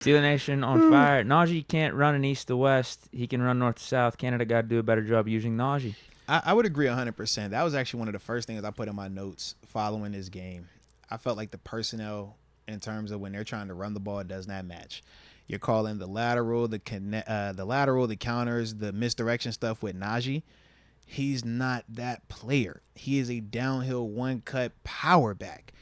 Steeler Nation on fire. Najee can't run in east to west. He can run north to south. Canada got to do a better job using Najee. I would agree 100%. That was actually one of the first things I put in my notes following this game. I felt like the personnel in terms of when they're trying to run the ball does not match. You're calling the lateral, the counters, the misdirection stuff with Najee. He's not that player. He is a downhill one-cut power back.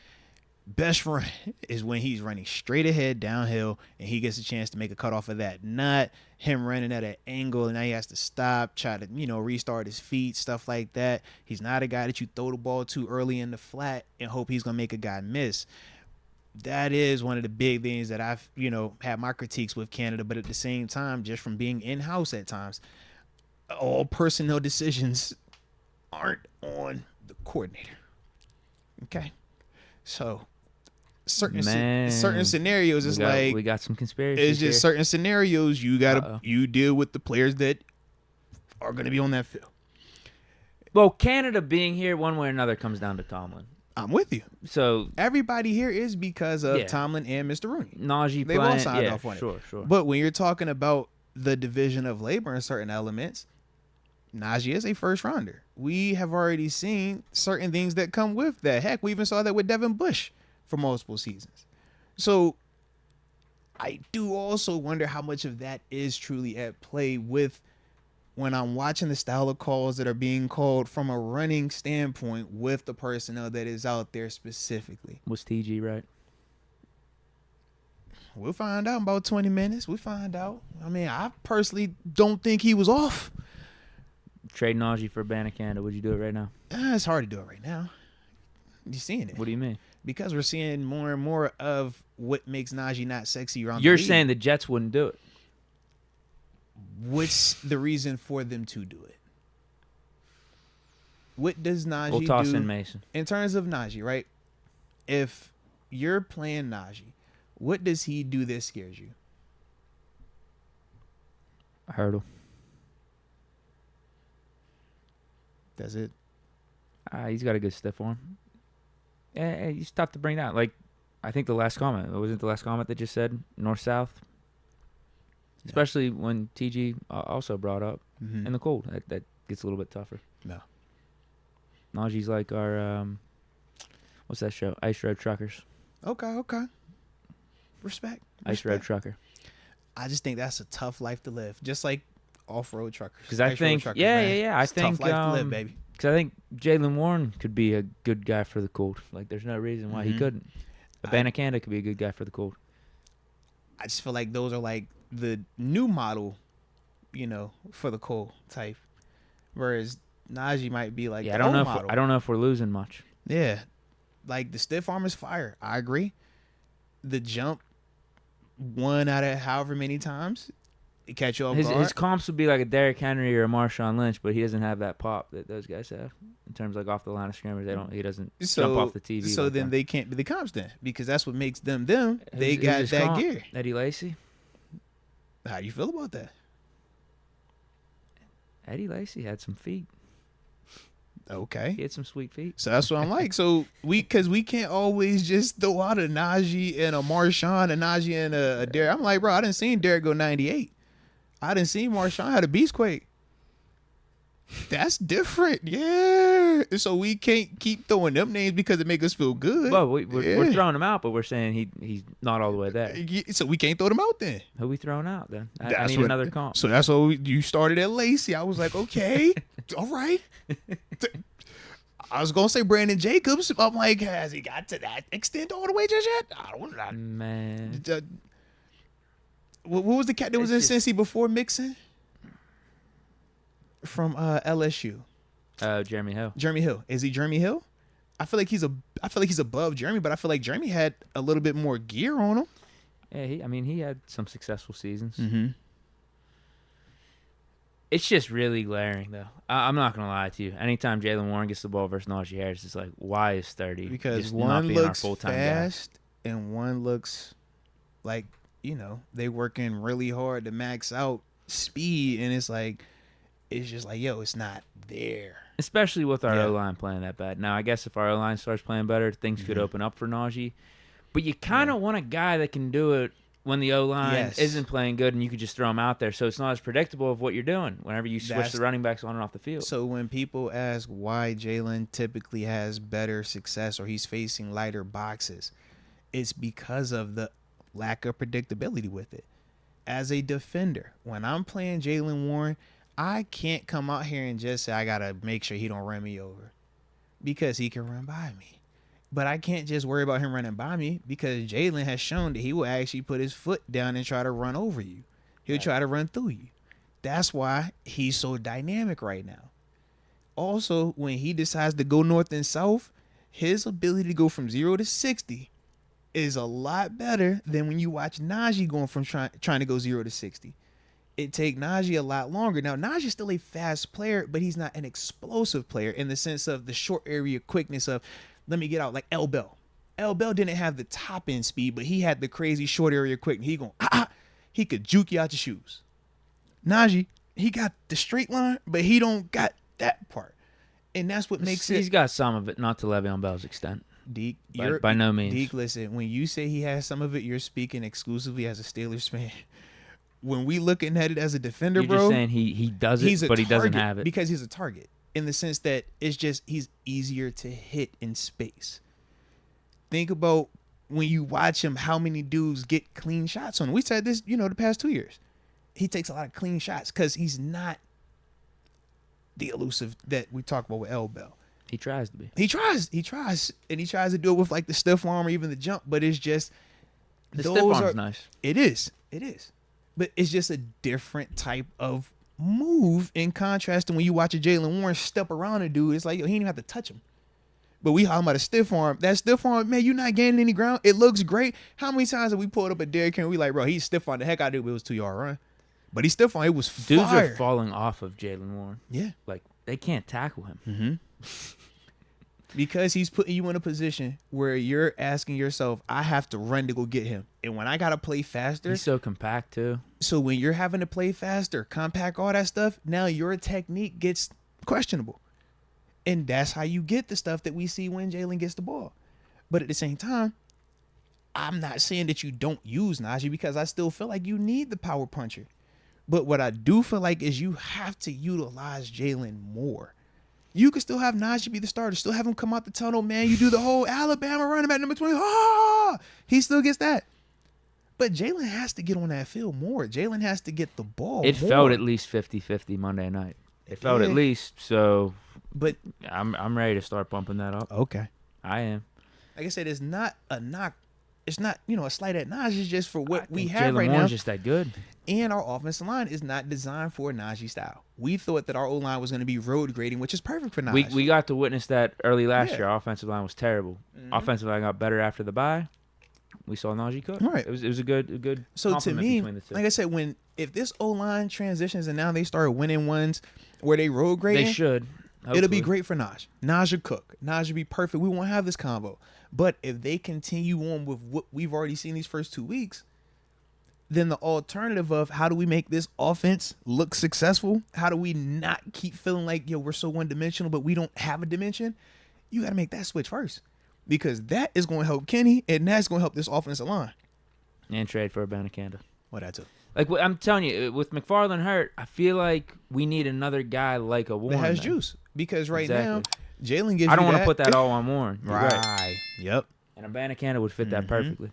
Best run is when he's running straight ahead downhill and he gets a chance to make a cut off of that. Not him running at an angle and now he has to stop, try to, restart his feet, stuff like that. He's not a guy that you throw the ball too early in the flat and hope he's going to make a guy miss. That is one of the big things that I've, had my critiques with Canada. But at the same time, just from being in-house at times, all personnel decisions aren't on the coordinator. Okay? So certain scenarios is we got some conspiracy. It's just certain scenarios you deal with the players that are going to be on that field. Well, Canada being here one way or another comes down to Tomlin. I'm with you. So everybody here is because of Tomlin and Mr. Rooney. Najee they've all signed off on it. Sure. But when you're talking about the division of labor in certain elements, Najee is a first rounder. We have already seen certain things that come with that. Heck, we even saw that with Devin Bush for multiple seasons. So I do also wonder how much of that is truly at play with when I'm watching the style of calls that are being called from a running standpoint with the personnel that is out there specifically. Was TG right? We'll find out in about 20 minutes. We'll find out. I mean, I personally don't think he was off. Trade Najee for a ban of Canada. Would you do it right now? It's hard to do it right now. You're seeing it. What do you mean? Because we're seeing more and more of what makes Najee not sexy around You're the league. saying the Jets wouldn't do it. What's the reason for them to do it? What does Najee do? We'll toss in Mason. In terms of Najee, right? If you're playing Najee, what does he do that scares you? A hurdle. That's it. He's got a good stiff arm. Yeah, he's tough to bring down. Like, I think the last comment, wasn't the last comment that just said north-south? Yeah. Especially when TG also brought up in the cold. That gets a little bit tougher. No. Najee's like our, what's that show? Ice Road Truckers. Okay. Respect. Ice Road Trucker. I just think that's a tough life to live. Just like off-road truckers. Because I think, I think, tough life to live, baby. Because I think Jaylen Warren could be a good guy for the cold. Like, there's no reason why he couldn't. Ban Canada could be a good guy for the cold. I just feel like those are like the new model, for the cold type. Whereas Najee might be like I don't know if we're losing much. Yeah. Like, the stiff arm is fire. I agree. The jump, one out of however many times, it catch you off guard. His comps would be like a Derrick Henry or a Marshawn Lynch, but he doesn't have that pop that those guys have in terms of like off the line of scrimmage. He doesn't jump off the TV. So then they can't be the comps then, because that's what makes them them. They got that gear. Eddie Lacy. How do you feel about that? Eddie Lacy had some feet. Okay. He had some sweet feet. So that's what I'm like. So because we can't always just throw out a Najee and a Marshawn, a Najee and a Derrick. I'm like, bro, I didn't see Derrick go 98. I didn't see Marshawn had a beastquake. That's different. Yeah. So we can't keep throwing them names because it make us feel good. Well, we're throwing them out, but we're saying he's not all the way there. So we can't throw them out then. Who we throwing out then? I need another comp. So that's what you started at Lacey. I was like, okay, all right. I was gonna say Brandon Jacobs. I'm like, has he got to that extent all the way just yet? I don't know. Man. What was the cat that was in Cincy before Mixon? From LSU. Jeremy Hill. Jeremy Hill. Is he Jeremy Hill? I feel like he's above Jeremy, but I feel like Jeremy had a little bit more gear on him. Yeah, he had some successful seasons. Mm-hmm. It's just really glaring, though. I'm not going to lie to you. Anytime Jaylen Warren gets the ball versus Najee Harris, it's like, why is 30 because just one not being looks our full-time fast guy? And one looks like, they working really hard to max out speed, and it's like, it's just like, yo, it's not there. Especially with our O-line playing that bad. Now, I guess if our O-line starts playing better, things could open up for Najee. But you kind of want a guy that can do it when the O-line Yes. isn't playing good and you could just throw them out there. So it's not as predictable of what you're doing whenever you switch That's- the running backs on and off the field. So when people ask why Jaylen typically has better success or he's facing lighter boxes, it's because of the lack of predictability with it. As a defender, when I'm playing Jaylen Warren, I can't come out here and just say I got to make sure he don't run me over because he can run by me. But I can't just worry about him running by me because Jaylen has shown that he will actually put his foot down and try to run over you. He'll try to run through you. That's why he's so dynamic right now. Also, when he decides to go north and south, his ability to go from 0 to 60 is a lot better than when you watch Najee going from trying to go 0 to 60. It take Najee a lot longer. Now, Najee's still a fast player, but he's not an explosive player in the sense of the short area quickness of, let me get out, like L. Bell. L. Bell didn't have the top end speed, but he had the crazy short area quickness. He could juke you out your shoes. Najee, he got the straight line, but he don't got that part. And that's what makes He's got some of it, not to Le'Veon Bell's extent. Deke, By no means. Deke, listen, when you say he has some of it, you're speaking exclusively as a Steelers fan. When we looking at it as a defender, You're bro, just saying he does it, but he doesn't have it. because he's a target in the sense that it's just he's easier to hit in space. Think about when you watch him, how many dudes get clean shots on him. We said this, the past 2 years. He takes a lot of clean shots because he's not the elusive that we talk about with L. Bell. He tries to be. He tries, and he tries to do it with like the stiff arm or even the jump, but it's just The stiff arm's nice. It is, but it's just a different type of move in contrast to when you watch a Jaylen Warren step around a dude. It's like, yo, he didn't even have to touch him. But we talking about a stiff arm. That stiff arm, man, you're not gaining any ground. It looks great. How many times have we pulled up a Derrick Henry? We like, bro, he's stiff on the heck out of it. It was 2-yard run. But he's stiff on it. Was Dudes fire. are falling off of Jaylen Warren. Yeah. Like, they can't tackle him. Mm-hmm. Because he's putting you in a position where you're asking yourself, I have to run to go get him. And when I got to play faster. He's so compact, too. So when you're having to play faster, compact, all that stuff, now your technique gets questionable. And that's how you get the stuff that we see when Jaylen gets the ball. But at the same time, I'm not saying that you don't use Najee because I still feel like you need the power puncher. But what I do feel like is you have to utilize Jaylen more. You can still have Najee be the starter, still have him come out the tunnel, man. You do the whole Alabama running back number 20. He still gets that. But Jaylen has to get on that field more. Jaylen has to get the ball It more. felt at least 50-50 Monday night. It felt at least, so But I'm ready to start bumping that up. okay. I am. Like I said, it's not a knock. It's not, a slight at Najee. It's just for what we think have Jaylen right now. Warren's just that good. And our offensive line is not designed for Najee style. We thought that our O-line was going to be road grading, which is perfect for Najee. We got to witness that early last Yeah. year. Our offensive line was terrible. Mhm. Offensive line got better after the bye. We saw Najee cook. Right. It was a good So to compliment me, between the two. like I said, if this O-line transitions and now they start winning ones where they road grading, They should. it'll be hopefully. great for Najee. Najee will cook. Najee will be perfect. We won't have this combo. But if they continue on with what we've already seen these first 2 weeks, then the alternative of how do we make this offense look successful? How do we not keep feeling like, we're so one-dimensional, but we don't have a dimension? You got to make that switch first because that is going to help Kenny, and that's going to help this offensive line. And trade for Abanikanda. What I took. Like I'm telling you, with McFarland hurt, I feel like we need another guy like a Warren. That has then. juice because right Exactly. now, Jaylen gives I don't want to put that all on Warren. You're right. Yep. And Abanikanda would fit that Mhm. perfectly.